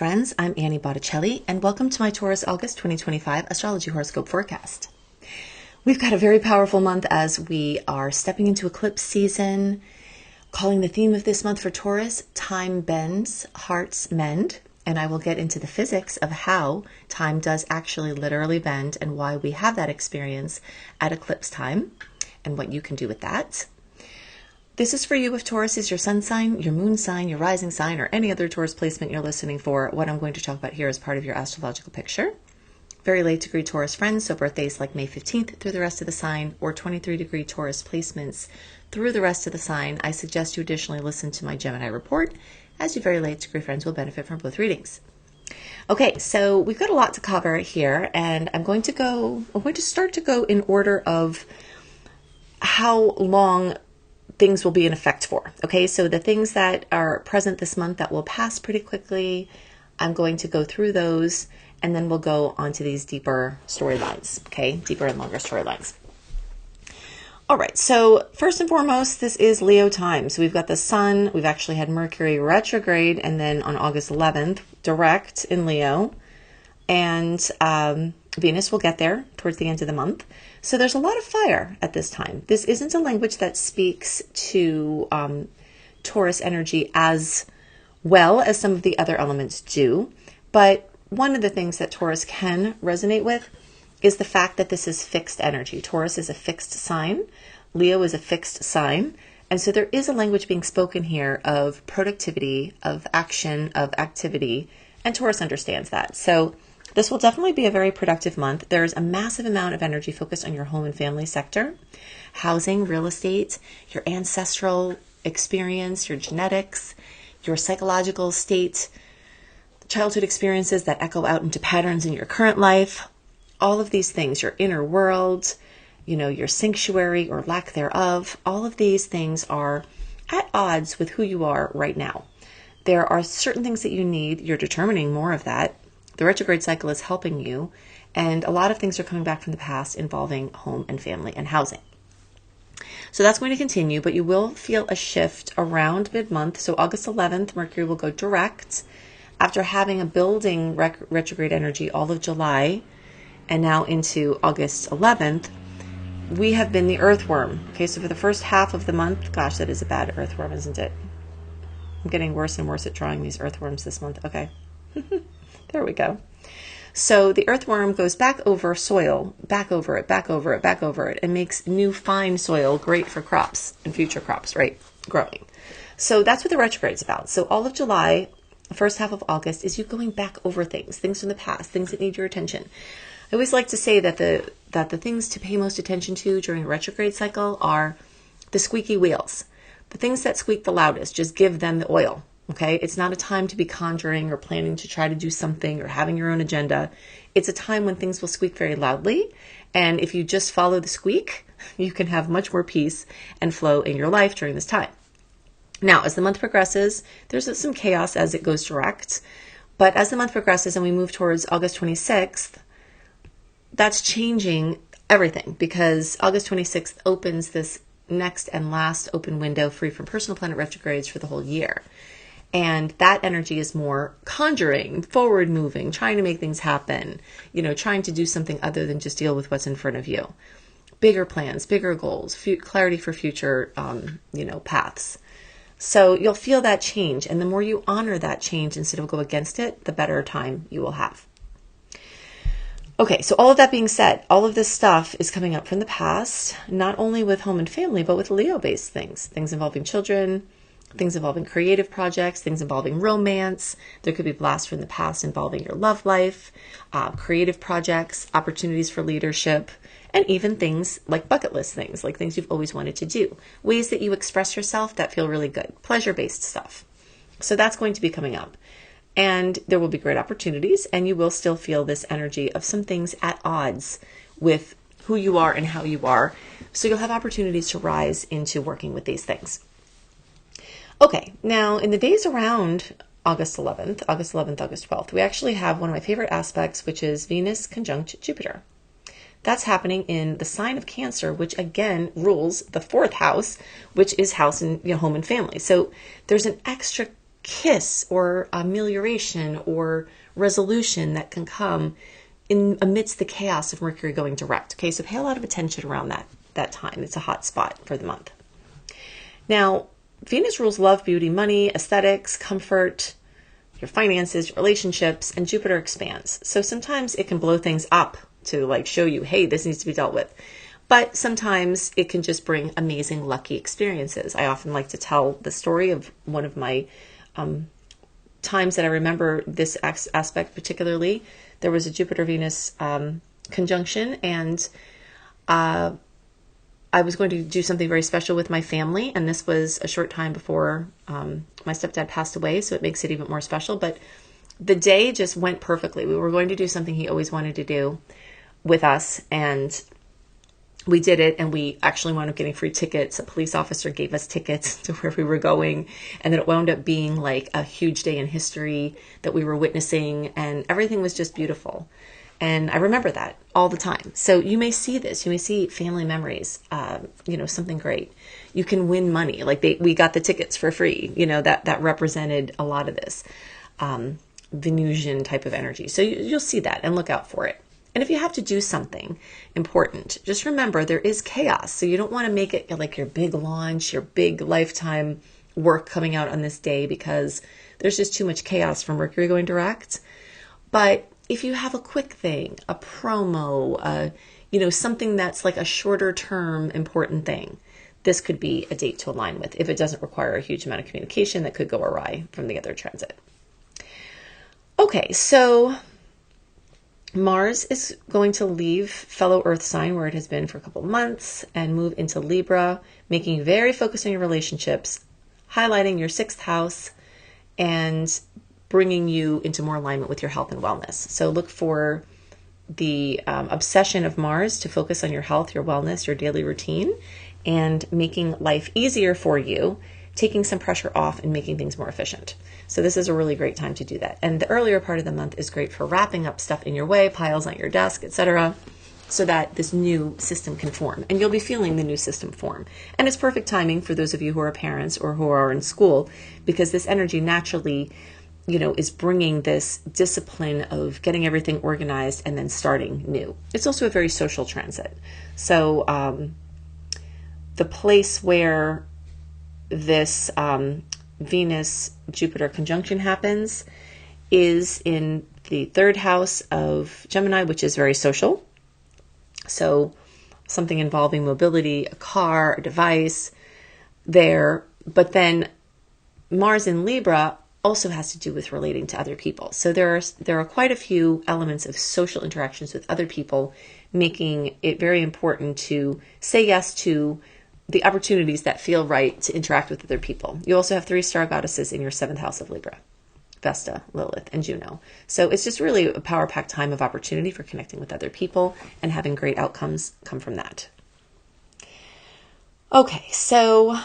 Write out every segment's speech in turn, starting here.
friends, I'm Annie Botticelli, and welcome to my Taurus August 2025 Astrology Horoscope Forecast. We've got a very powerful month as we are stepping into eclipse season, calling the theme of this month for Taurus, Time Bends, Hearts Mend, and I will get into the physics of how time does actually literally bend and why we have that experience at eclipse time and what you can do with that. This is for you if Taurus is your sun sign, your moon sign, your rising sign, or any other Taurus placement you're listening for. What I'm going to talk about here is part of your astrological picture. Very late degree Taurus friends, so birthdays like May 15th through the rest of the sign, or 23 degree Taurus placements through the rest of the sign. I suggest you additionally listen to my Gemini report, as you very late degree friends will benefit from both readings. Okay, so we've got a lot to cover here, and I'm going to start to go in order of how long things will be in effect for. Okay, so the things that are present this month that will pass pretty quickly, I'm going to go through those, and then we'll go on to these deeper storylines, okay, deeper and longer storylines. All right, so first and foremost, this is Leo time. So we've got the sun, we've actually had Mercury retrograde, and then on August 11th, direct in Leo, and Venus will get there towards the end of the month. So there's a lot of fire at this time. This isn't a language that speaks to Taurus energy as well as some of the other elements do. But one of the things that Taurus can resonate with is the fact that this is fixed energy. Taurus is a fixed sign. Leo is a fixed sign. And so there is a language being spoken here of productivity, of action, of activity. And Taurus understands that. So this will definitely be a very productive month. There's a massive amount of energy focused on your home and family sector, housing, real estate, your ancestral experience, your genetics, your psychological state, childhood experiences that echo out into patterns in your current life, all of these things, your inner world, your sanctuary or lack thereof, all of these things are at odds with who you are right now. There are certain things that you need. You're determining more of that. The retrograde cycle is helping you, and a lot of things are coming back from the past involving home and family and housing. So that's going to continue, but you will feel a shift around mid-month. So August 11th, Mercury will go direct after having a building retrograde energy all of July, and now into August 11th, we have been the earthworm. Okay, so for the first half of the month, gosh, that is a bad earthworm, isn't it? I'm getting worse and worse at drawing these earthworms this month. Okay. There we go. So the earthworm goes back over soil, back over it, and makes new fine soil great for crops and future crops, right? Growing. So that's what the retrograde is about. So all of July, the first half of August, is you going back over things from the past, things that need your attention. I always like to say that the things to pay most attention to during a retrograde cycle are the squeaky wheels. The things that squeak the loudest, just give them the oil. Okay, it's not a time to be conjuring or planning to try to do something or having your own agenda. It's a time when things will squeak very loudly. And if you just follow the squeak, you can have much more peace and flow in your life during this time. Now, as the month progresses, there's some chaos as it goes direct. But as the month progresses and we move towards August 26th, that's changing everything because August 26th opens this next and last open window free from personal planet retrogrades for the whole year. And that energy is more conjuring, forward moving, trying to make things happen, trying to do something other than just deal with what's in front of you. Bigger plans, bigger goals, clarity for future, paths. So you'll feel that change. And the more you honor that change instead of go against it, the better time you will have. Okay, so all of that being said, all of this stuff is coming up from the past, not only with home and family, but with Leo-based things involving children, things involving creative projects, things involving romance. There could be blasts from the past involving your love life, creative projects, opportunities for leadership, and even things like bucket list things, like things you've always wanted to do, ways that you express yourself that feel really good, pleasure-based stuff. So that's going to be coming up. And there will be great opportunities, and you will still feel this energy of some things at odds with who you are and how you are. So you'll have opportunities to rise into working with these things. Okay, now in the days around August 11th, August 12th, we actually have one of my favorite aspects, which is Venus conjunct Jupiter. That's happening in the sign of Cancer, which again rules the fourth house, which is house and home and family. So there's an extra kiss or amelioration or resolution that can come in amidst the chaos of Mercury going direct. Okay, so pay a lot of attention around that time. It's a hot spot for the month. Now, Venus rules love, beauty, money, aesthetics, comfort, your finances, your relationships, and Jupiter expands. So sometimes it can blow things up to like show you, hey, this needs to be dealt with. But sometimes it can just bring amazing, lucky experiences. I often like to tell the story of one of my times that I remember this aspect particularly. There was a Jupiter-Venus conjunction, and I was going to do something very special with my family, and this was a short time before my stepdad passed away, so it makes it even more special. But the day just went perfectly. We were going to do something he always wanted to do with us, and we did it, and we actually wound up getting free tickets. A police officer gave us tickets to where we were going, and then it wound up being like a huge day in history that we were witnessing, and everything was just beautiful. And I remember that all the time. So you may see this. You may see family memories, something great. You can win money. Like we got the tickets for free. That represented a lot of this Venusian type of energy. So you'll see that and look out for it. And if you have to do something important, just remember there is chaos. So you don't want to make it like your big launch, your big lifetime work coming out on this day, because there's just too much chaos from Mercury going direct. But if you have a quick thing, a promo, something that's like a shorter term important thing, this could be a date to align with if it doesn't require a huge amount of communication that could go awry from the other transit. Okay, so Mars is going to leave fellow Earth sign where it has been for a couple of months and move into Libra, making you very focused on your relationships, highlighting your 6th house, and bringing you into more alignment with your health and wellness. So look for the obsession of Mars to focus on your health, your wellness, your daily routine, and making life easier for you, taking some pressure off and making things more efficient. So this is a really great time to do that. And the earlier part of the month is great for wrapping up stuff in your way, piles on your desk, etc., so that this new system can form. And you'll be feeling the new system form. And it's perfect timing for those of you who are parents or who are in school, because this energy naturally, is bringing this discipline of getting everything organized and then starting new. It's also a very social transit. So the place where this Venus-Jupiter conjunction happens is in the 3rd house of Gemini, which is very social. So something involving mobility, a car, a device there. But then Mars in Libra also has to do with relating to other people. So there are quite a few elements of social interactions with other people, making it very important to say yes to the opportunities that feel right to interact with other people. You also have 3 star goddesses in your 7th house of Libra: Vesta, Lilith, and Juno. So it's just really a power-packed time of opportunity for connecting with other people and having great outcomes come from that. Okay, so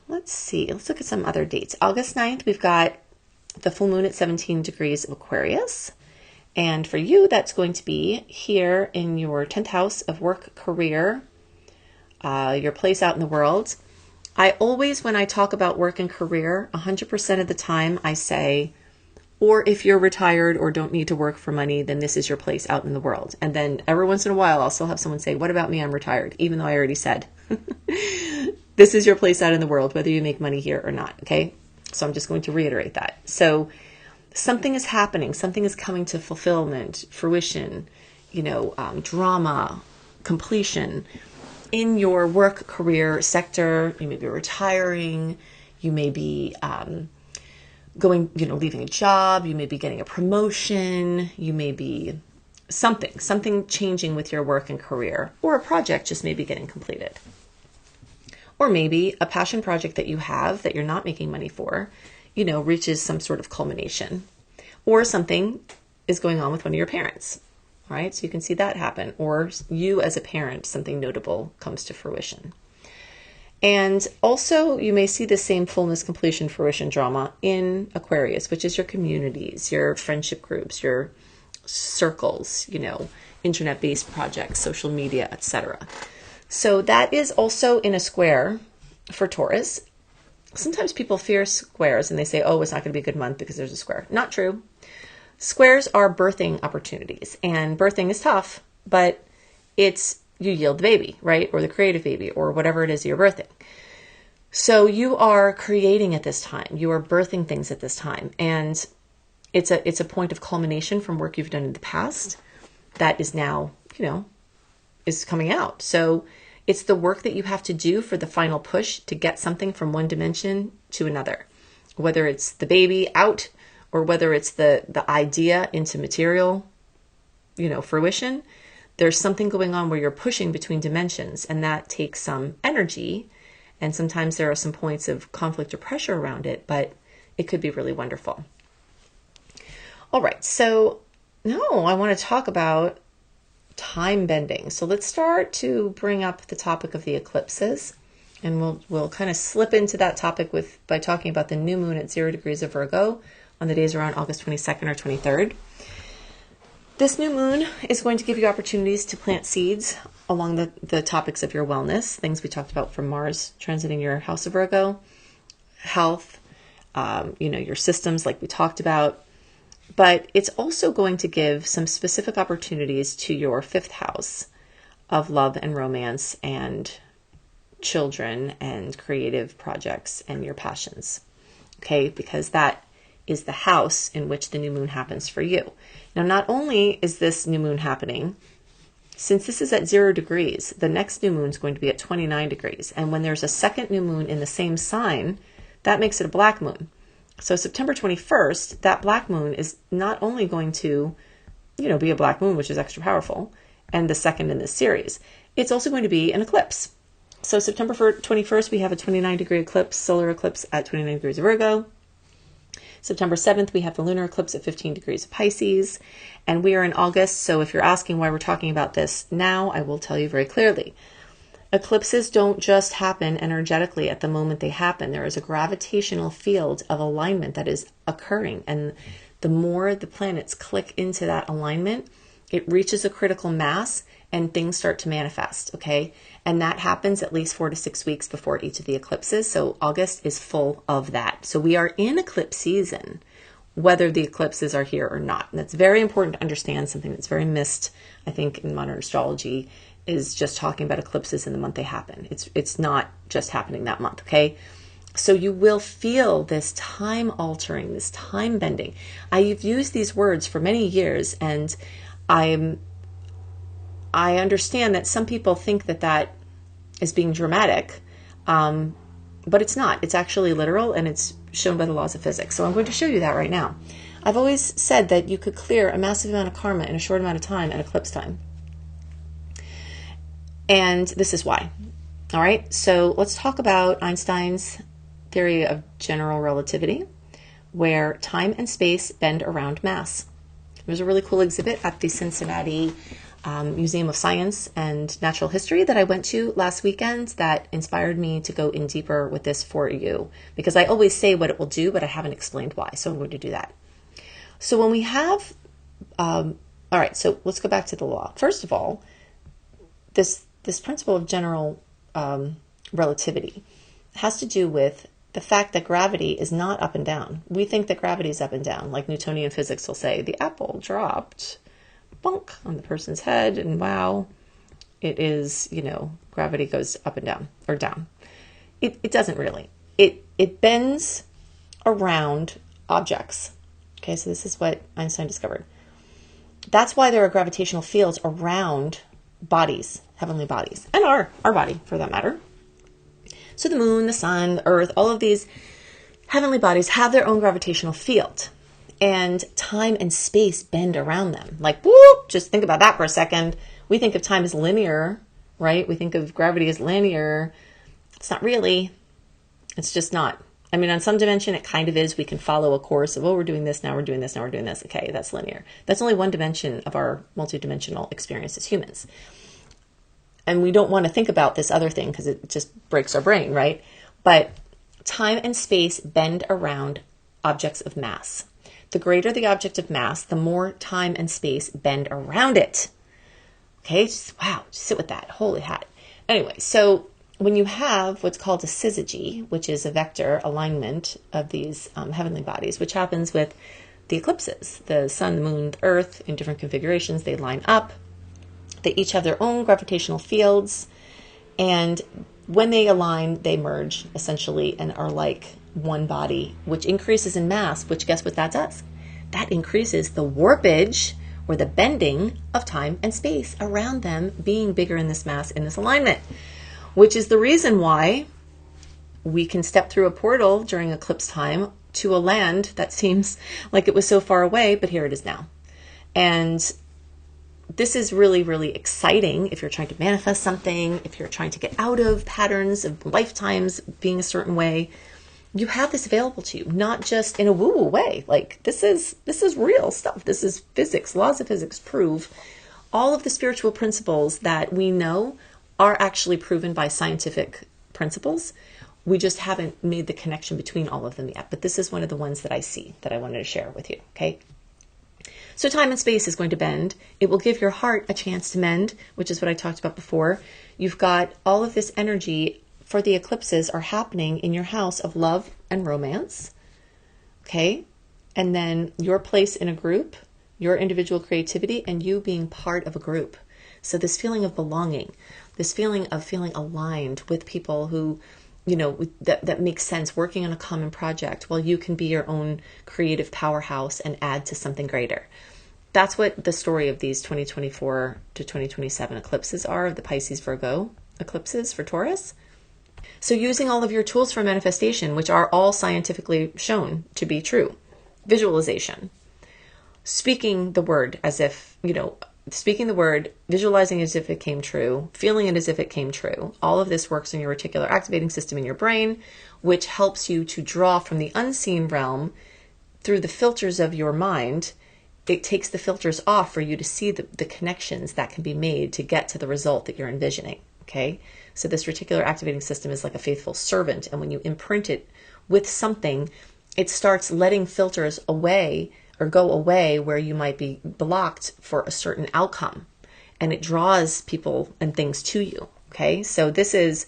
let's see. Let's look at some other dates. August 9th, we've got the full moon at 17 degrees of Aquarius. And for you, that's going to be here in your 10th house of work, career, your place out in the world. I always, when I talk about work and career, 100% of the time I say, or if you're retired or don't need to work for money, then this is your place out in the world. And then every once in a while, I'll still have someone say, what about me? I'm retired, even though I already said, this is your place out in the world, whether you make money here or not. Okay. So I'm just going to reiterate that. So something is happening, something is coming to fulfillment, fruition, drama, completion in your work career sector. You may be retiring, you may be leaving a job, you may be getting a promotion, you may be something changing with your work and career, or a project just maybe getting completed. Or maybe a passion project that you have that you're not making money for, reaches some sort of culmination. Or something is going on with one of your parents, right? So you can see that happen. Or you as a parent, something notable comes to fruition. And also you may see the same fullness, completion, fruition drama in Aquarius, which is your communities, your friendship groups, your circles, internet-based projects, social media, etc. So that is also in a square for Taurus. sometimes people fear squares and they say, oh, it's not going to be a good month because there's a square. Not true. Squares are birthing opportunities, and birthing is tough, but it's you yield the baby, right? Or the creative baby, or whatever it is you're birthing. So you are creating at this time. You are birthing things at this time. And it's a point of culmination from work you've done in the past that is now, is coming out. So it's the work that you have to do for the final push to get something from one dimension to another, whether it's the baby out or whether it's the idea into material, fruition. There's something going on where you're pushing between dimensions, and that takes some energy. And sometimes there are some points of conflict or pressure around it, but it could be really wonderful. All right, so now I want to talk about time bending. So let's start to bring up the topic of the eclipses, and we'll kind of slip into that topic by talking about the new moon at 0 degrees of Virgo on the days around August 22nd or 23rd. This new moon is going to give you opportunities to plant seeds along the topics of your wellness, things we talked about from Mars transiting your house of Virgo, health, your systems like we talked about. But it's also going to give some specific opportunities to your 5th house of love and romance and children and creative projects and your passions. Okay, because that is the house in which the new moon happens for you. Now, not only is this new moon happening, since this is at 0 degrees, the next new moon is going to be at 29 degrees. And when there's a second new moon in the same sign, that makes it a black moon. So September 21st, that black moon is not only going to, be a black moon, which is extra powerful, and the second in this series, it's also going to be an eclipse. So September 21st, we have a 29-degree eclipse, solar eclipse at 29 degrees of Virgo. September 7th, we have the lunar eclipse at 15 degrees of Pisces, and we are in August. So if you're asking why we're talking about this now, I will tell you very clearly. Eclipses don't just happen energetically at the moment they happen. There is a gravitational field of alignment that is occurring, and the more the planets click into that alignment, it reaches a critical mass and things start to manifest, okay? And that happens at least 4 to 6 weeks before each of the eclipses. So August is full of that. So we are in eclipse season, whether the eclipses are here or not. And that's very important to understand. Something that's very missed, I think, in modern astrology is just talking about eclipses in the month they happen. It's not just happening that month, okay? So you will feel this time altering, this time bending. I've used these words for many years, and I understand that some people think that is being dramatic, but it's not. It's actually literal, and it's shown by the laws of physics. So I'm going to show you that right now. I've always said that you could clear a massive amount of karma in a short amount of time at eclipse time. And this is why. All right, so let's talk about Einstein's theory of general relativity, where time and space bend around mass. There's a really cool exhibit at the Cincinnati Museum of Science and Natural History that I went to last weekend that inspired me to go in deeper with this for you, because I always say what it will do, but I haven't explained why, so I'm going to do that. So when we have, all right, so let's go back to the law. First of all, this principle of general relativity has to do with the fact that gravity is not up and down. We think that gravity is up and down, like Newtonian physics will say, the apple dropped, bonk, on the person's head, and wow, it is, gravity goes up and down, or down. It doesn't really. It bends around objects. Okay, so this is what Einstein discovered. That's why there are gravitational fields around bodies, heavenly bodies, and our body for that matter. So the moon, the sun, the earth, all of these heavenly bodies have their own gravitational field, and time and space bend around them. Like, whoop, just think about that for a second. We think of time as linear, right? We think of gravity as linear. It's not really. It's just not. I mean, on some dimension, it kind of is. We can follow a course of, we're doing this, now we're doing this, now we're doing this. Okay, that's linear. That's only one dimension of our multidimensional experience as humans. And we don't want to think about this other thing because it just breaks our brain, right? But time and space bend around objects of mass. The greater the object of mass, the more time and space bend around it. Okay, wow, just sit with that. Holy hat. Anyway, so when you have what's called a syzygy, which is a vector alignment of these heavenly bodies, which happens with the eclipses, the sun, the moon, the earth in different configurations, they line up. They each have their own gravitational fields. And when they align, they merge essentially and are like one body, which increases in mass, which guess what that does? That increases the warpage or the bending of time and space around them being bigger in this mass, in this alignment, which is the reason why we can step through a portal during eclipse time to a land that seems like it was so far away, but here it is now. And this is really, really exciting if you're trying to manifest something, if you're trying to get out of patterns of lifetimes being a certain way. You have this available to you, not just in a woo-woo way. Like this is real stuff. This is physics. Laws of physics prove all of the spiritual principles that we know are actually proven by scientific principles. We just haven't made the connection between all of them yet. But this is one of the ones that I see that I wanted to share with you. Okay. So time and space is going to bend. It will give your heart a chance to mend, which is what I talked about before. You've got all of this energy for the eclipses are happening in your house of love and romance. Okay. And then your place in a group, your individual creativity, and you being part of a group. So this feeling of belonging, this feeling of feeling aligned with people who, you know, that makes sense, working on a common project while you can be your own creative powerhouse and add to something greater. That's what the story of these 2024 to 2027 eclipses are, the Pisces Virgo eclipses for Taurus. So using all of your tools for manifestation, which are all scientifically shown to be true, visualization, speaking the word as if, you know, speaking the word, visualizing as if it came true, feeling it as if it came true. All of this works in your reticular activating system in your brain, which helps you to draw from the unseen realm through the filters of your mind. It takes the filters off for you to see the connections that can be made to get to the result that you're envisioning. Okay. So this reticular activating system is like a faithful servant. And when you imprint it with something, it starts letting filters away or go away where you might be blocked for a certain outcome. And it draws people and things to you. Okay. So this is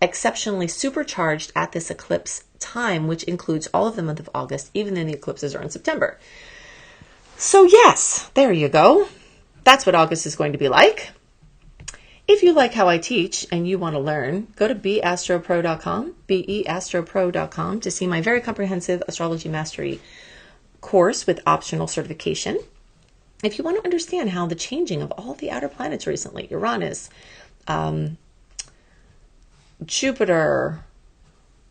exceptionally supercharged at this eclipse time, which includes all of the month of August, even then the eclipses are in September. So yes, there you go. That's what August is going to be like. If you like how I teach and you want to learn, go to beastropro.com, beastropro.com to see my very comprehensive astrology mastery course with optional certification. If you want to understand how the changing of all the outer planets recently, Uranus, Jupiter,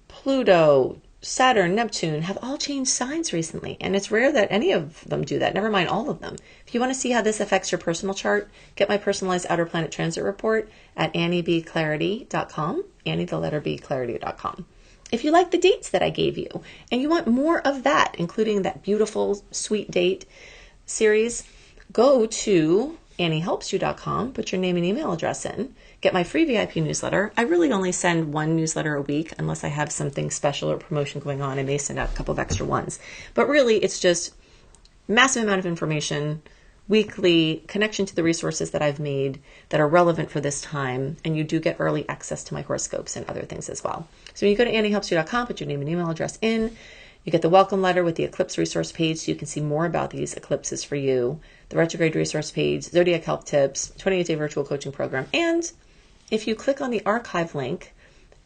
Pluto, Saturn, Neptune have all changed signs recently. And it's rare that any of them do that, never mind all of them. If you want to see how this affects your personal chart, get my personalized outer planet transit report at anniebclarity.com, Annie the letter B clarity.com. If you like the dates that I gave you and you want more of that, including that beautiful sweet date series, go to anniehelpsyou.com, put your name and email address in, get my free VIP newsletter. I really only send one newsletter a week unless I have something special or promotion going on. I may send out a couple of extra ones. But really, it's just massive amount of information, weekly connection to the resources that I've made that are relevant for this time. And you do get early access to my horoscopes and other things as well. So when you go to anniehelpsyou.com, put your name and email address in. You get the welcome letter with the eclipse resource page so you can see more about these eclipses for you, the retrograde resource page, zodiac health tips, 28-day virtual coaching program. And if you click on the archive link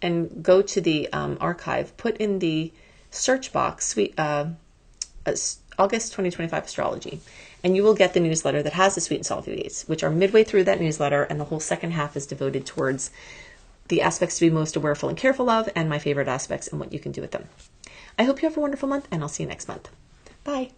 and go to the archive, put in the search box August 2025 astrology, and you will get the newsletter that has the sweet and salty dates, which are midway through that newsletter, and the whole second half is devoted towards the aspects to be most awareful and careful of, and my favorite aspects and what you can do with them. I hope you have a wonderful month, and I'll see you next month. Bye.